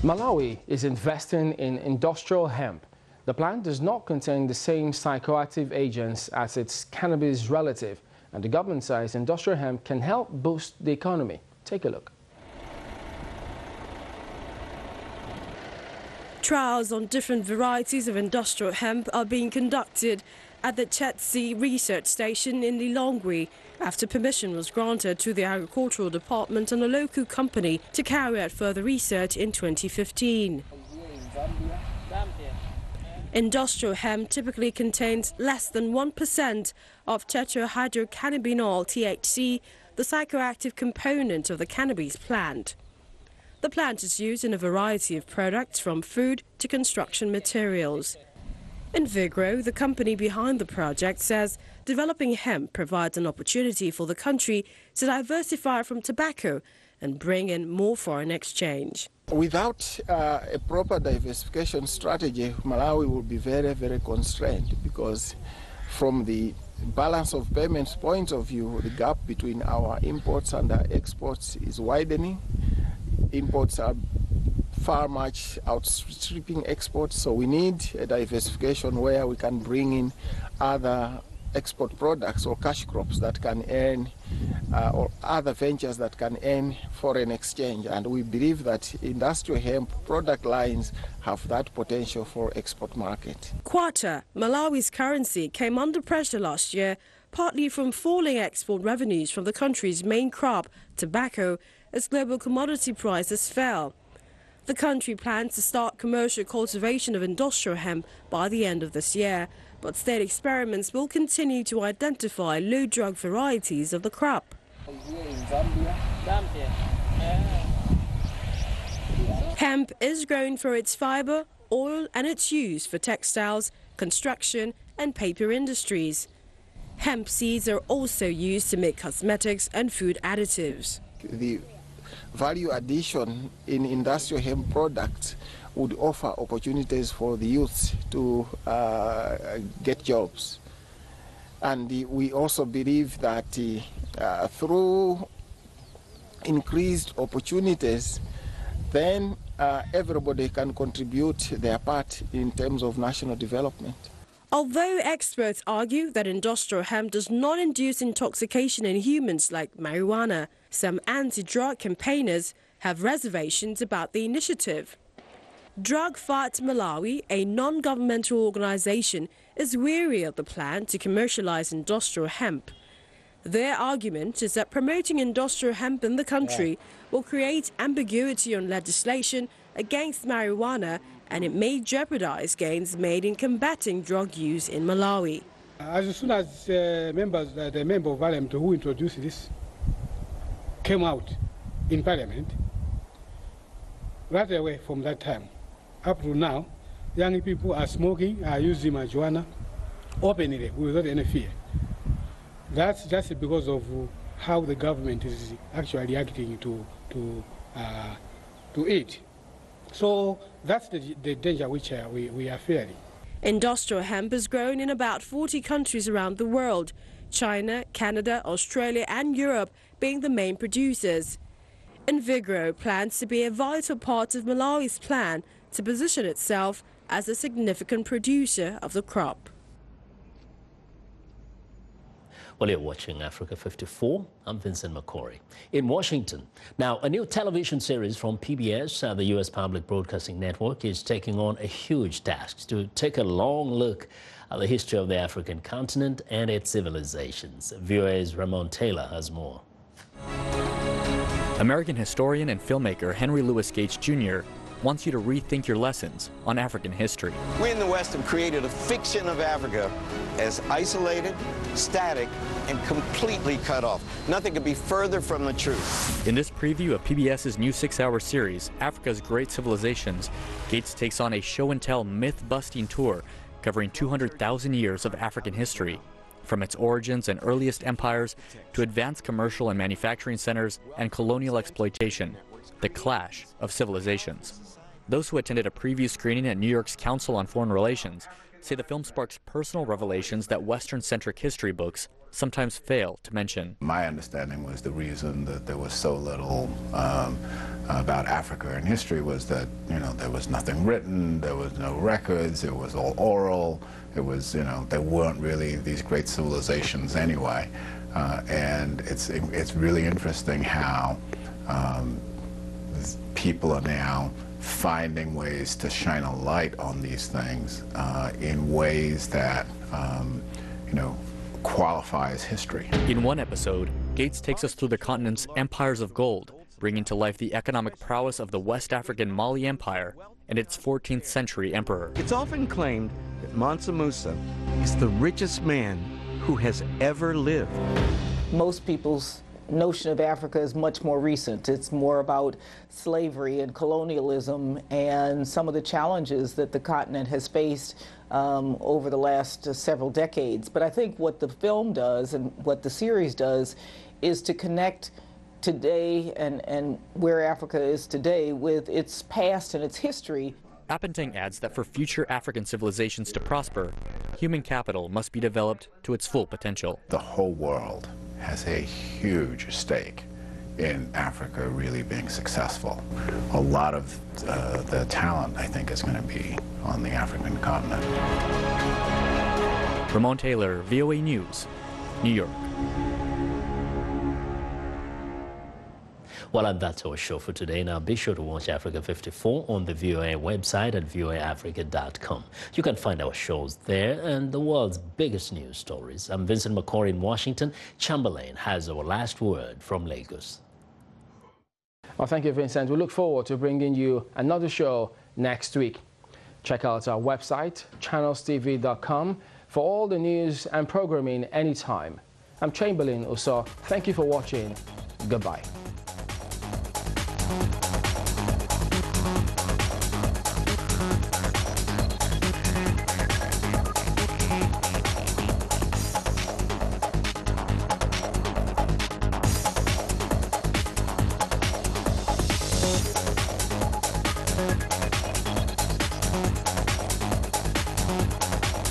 Malawi is investing in industrial hemp. The plant does not contain the same psychoactive agents as its cannabis relative, and the government says industrial hemp can help boost the economy. Take a look. Trials on different varieties of industrial hemp are being conducted at the Chetsi Research Station in Lilongwe after permission was granted to the Agricultural Department and a local company to carry out further research in 2015. Industrial hemp typically contains less than 1% of tetrahydrocannabinol THC, the psychoactive component of the cannabis plant. The plant is used in a variety of products from food to construction materials. Invigro, the company behind the project, says developing hemp provides an opportunity for the country to diversify from tobacco and bring in more foreign exchange. Without a proper diversification strategy, Malawi will be very, very constrained, because from the balance of payments point of view, the gap between our imports and our exports is widening. Imports are far much outstripping exports, so we need a diversification where we can bring in other export products or cash crops that can earn, or other ventures that can earn foreign exchange. And we believe that industrial hemp product lines have that potential for export market. Kwacha, Malawi's currency, came under pressure last year, partly from falling export revenues from the country's main crop, tobacco, as global commodity prices fell. The country plans to start commercial cultivation of industrial hemp by the end of this year, but state experiments will continue to identify low-drug varieties of the crop. Hemp is grown for its fiber, oil, and its use for textiles, construction, and paper industries. Hemp seeds are also used to make cosmetics and food additives. The value addition in industrial hemp products would offer opportunities for the youth to get jobs. And we also believe that through increased opportunities, then everybody can contribute their part in terms of national development. Although experts argue that industrial hemp does not induce intoxication in humans like marijuana, some anti-drug campaigners have reservations about the initiative. Drug Fight Malawi, a non-governmental organization, is weary of the plan to commercialize industrial hemp. Their argument is that promoting industrial hemp in the country will create ambiguity on legislation against marijuana, and it may jeopardize gains made in combating drug use in Malawi. As soon as the member of parliament who introduced this came out in parliament, right away from that time up to now, young people are smoking, are using marijuana openly without any fear. That's just because of how the government is actually reacting to it. So that's the danger which we are fearing. Industrial hemp is grown in about 40 countries around the world, China, Canada, Australia and Europe being the main producers. Invigro plans to be a vital part of Malawi's plan to position itself as a significant producer of the crop. Well, you're watching Africa 54. I'm Vincent McCory in Washington. Now, a new television series from PBS, the U.S. Public Broadcasting Network, is taking on a huge task to take a long look at the history of the African continent and its civilizations. VOA's Ramon Taylor has more. American historian and filmmaker Henry Louis Gates Jr. wants you to rethink your lessons on African history. We in the West have created a fiction of Africa as isolated, static, and completely cut off. Nothing could be further from the truth. In this preview of PBS's new 6-hour series, Africa's Great Civilizations, Gates takes on a show-and-tell myth-busting tour covering 200,000 years of African history, from its origins and earliest empires to advanced commercial and manufacturing centers and colonial exploitation, the clash of civilizations. Those who attended a preview screening at New York's Council on Foreign Relations say the film sparks personal revelations that Western-centric history books sometimes fail to mention. My understanding was the reason that there was so little about Africa in history was that, there was nothing written, there was no records, it was all oral, it was, there weren't really these great civilizations anyway. And it's really interesting how people are now finding ways to shine a light on these things in ways that, qualify as history. In one episode, Gates takes us through the continent's empires of gold, bringing to life the economic prowess of the West African Mali Empire and its 14th century emperor. It's often claimed that Mansa Musa is the richest man who has ever lived. Most people's notion of Africa is much more recent. It's more about slavery and colonialism and some of the challenges that the continent has faced over the last several decades. But I think what the film does and what the series does is to connect today and where Africa is today with its past and its history. Appentang adds that for future African civilizations to prosper, human capital must be developed to its full potential. The whole world has a huge stake in Africa really being successful. A lot of the talent, I think, is going to be on the African continent. Ramon Taylor, VOA News, New York. Well, and that's our show for today. Now, be sure to watch Africa 54 on the VOA website at voaafrica.com. You can find our shows there and the world's biggest news stories. I'm Vincent McCory in Washington. Chamberlain has our last word from Lagos. Well, thank you, Vincent. We look forward to bringing you another show next week. Check out our website, channelstv.com, for all the news and programming anytime. I'm Chamberlain Uso. Thank you for watching. Goodbye.